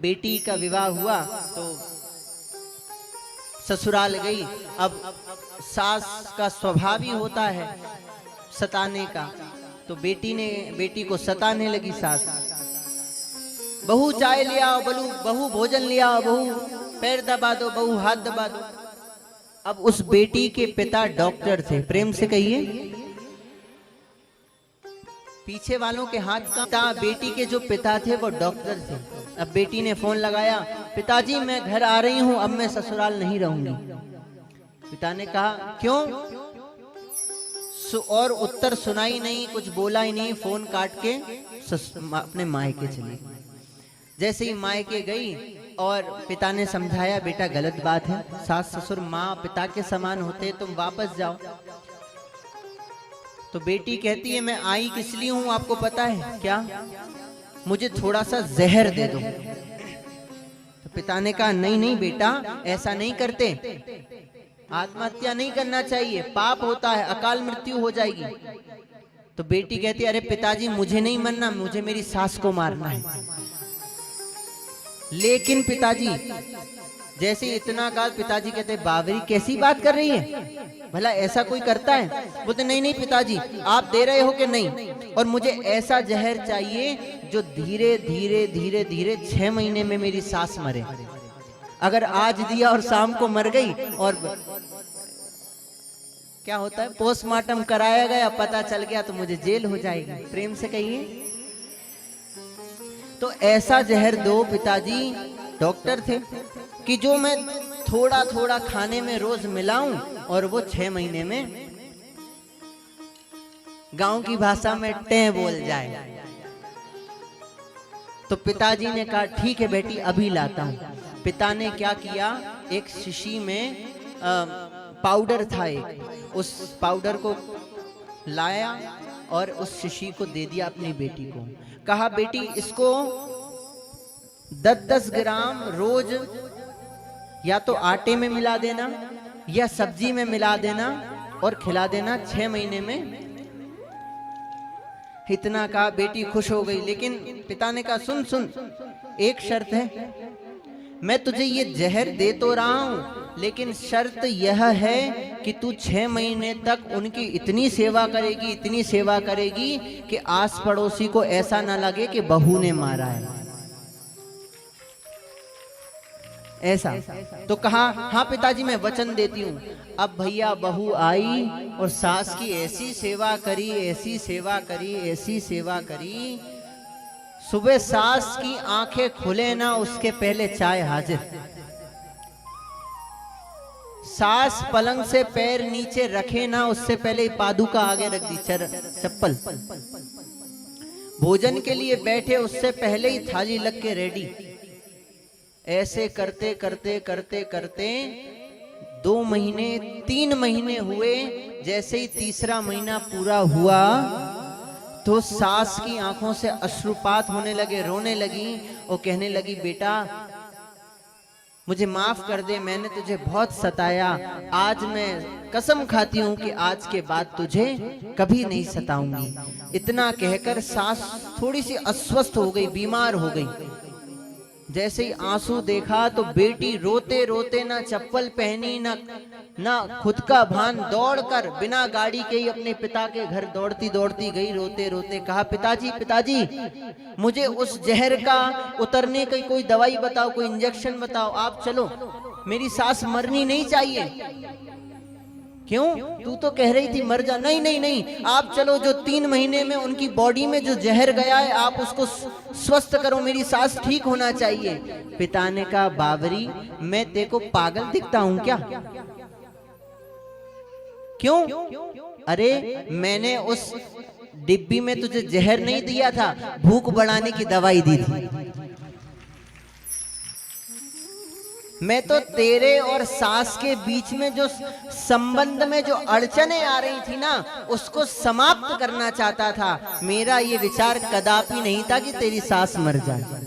बेटी का विवाह हुआ तो ससुराल गई। अब सास का स्वभाव ही होता है सताने का, तो बेटी को सताने लगी सास। बहू चाय ले आओ, बहू भोजन ले आओ, बहू पैर दबा दो, बहू हाथ दबा दो। अब उस बेटी के पिता डॉक्टर थे, प्रेम से कहिए, पीछे वालों के हाथ का। बेटी के जो पिता थे वो डॉक्टर थे। अब बेटी ने फोन लगाया, पिताजी मैं घर आ रही हूं, अब मैं ससुराल नहीं रहूंगी। पिता ने कहा क्यों? और उत्तर सुनाई नहीं, कुछ बोला ही नहीं, फोन काट के अपने मायके चली। जैसे ही मायके गई और पिता ने समझाया बेटा गलत बात है, सास ससुर माँ पिता के समान होते, तुम वापस जाओ। तो बेटी कहती है मैं आई किस लिए हूं आपको पता है क्या? मुझे थोड़ा सा जहर दे दो। तो पिता ने कहा नहीं नहीं बेटा ऐसा नहीं करते, आत्महत्या नहीं करना चाहिए, पाप होता है, अकाल मृत्यु हो जाएगी। तो बेटी कहती है अरे पिताजी मुझे नहीं मरना, मुझे मेरी सास को मारना है। लेकिन पिताजी जैसे इतना कहा, पिताजी कहते बावरी कैसी बात कर रही है, भला ऐसा कोई करता है? बोलते नहीं नहीं पिताजी आप दे रहे हो कि नहीं, और मुझे ऐसा जहर चाहिए जो धीरे धीरे धीरे धीरे 6 महीने में मेरी सास मरे। अगर आज दिया और शाम को मर गई और क्या होता है पोस्टमार्टम कराया गया, पता चल गया तो मुझे जेल हो जाएगी। प्रेम से कहिए। तो ऐसा जहर दो, पिताजी डॉक्टर थे, कि जो मैं थोड़ा थोड़ा खाने में रोज मिलाऊं और वो 6 महीने में गांव की भाषा में टें बोल जाए। तो पिताजी ने कहा ठीक है बेटी अभी लाता हूं। पिता ने क्या किया, एक शीशी में पाउडर था एक, उस पाउडर को लाया और उस शीशी को दे दिया अपनी बेटी को। कहा बेटी इसको 10-10 ग्राम रोज या तो आटे में मिला देना या सब्जी में मिला देना और खिला देना 6 महीने में। इतना कहा बेटी खुश हो गई। लेकिन पिता ने कहा सुन सुन एक शर्त है, मैं तुझे ये जहर दे तो रहा हूं लेकिन शर्त यह है कि तू 6 महीने तक उनकी इतनी सेवा करेगी, इतनी सेवा करेगी कि आस पड़ोसी को ऐसा ना लगे कि बहू ने मारा है। ऐसा तो कहा हाँ पिताजी मैं वचन देती हूँ। अब भैया बहू आई और सास की ऐसी सेवा करी, ऐसी सेवा करी, ऐसी सेवा करी, सुबह सास की आंखें खुले ना उसके पहले चाय हाजिर। सास पलंग से पैर नीचे रखे ना उससे पहले पादुका आगे रख दी, चप्पल। भोजन के लिए बैठे उससे पहले ही थाली लग के रेडी। ऐसे करते करते करते करते 2 महीने 3 महीने हुए। जैसे ही तीसरा महीना पूरा हुआ तो सास की आंखों से अश्रुपात होने लगे, रोने लगी और कहने लगी बेटा मुझे माफ कर दे, मैंने तुझे बहुत सताया, आज मैं कसम खाती हूं कि आज के बाद तुझे कभी नहीं सताऊंगी। इतना कहकर सास थोड़ी सी अस्वस्थ हो गई, बीमार हो गई। जैसे ही आंसू देखा तो बेटी रोते रोते ना चप्पल पहनी ना खुद का भान, दौड़कर बिना गाड़ी के ही अपने पिता के घर दौड़ती दौड़ती गई, रोते रोते कहा पिताजी पिताजी मुझे उस जहर का उतरने की कोई दवाई बताओ, कोई इंजेक्शन बताओ, आप चलो, मेरी सास मरनी नहीं चाहिए। क्यों? तू तो कह रही थी मर जा। नहीं नहीं नहीं आप चलो, जो 3 महीने में उनकी बॉडी में जो जहर गया है आप उसको स्वस्थ करो, मेरी सास ठीक होना चाहिए। पिता ने कहा बावरी मैं तेरे को पागल दिखता हूं क्या? क्यों? अरे मैंने उस डिब्बी में तुझे जहर नहीं दिया था, भूख बढ़ाने की दवाई दी थी। मैं तो तेरे और सास के बीच में जो संबंध में जो अड़चने आ रही थी ना उसको समाप्त करना चाहता था। मेरा ये विचार कदापि नहीं था कि तेरी सास मर जाए।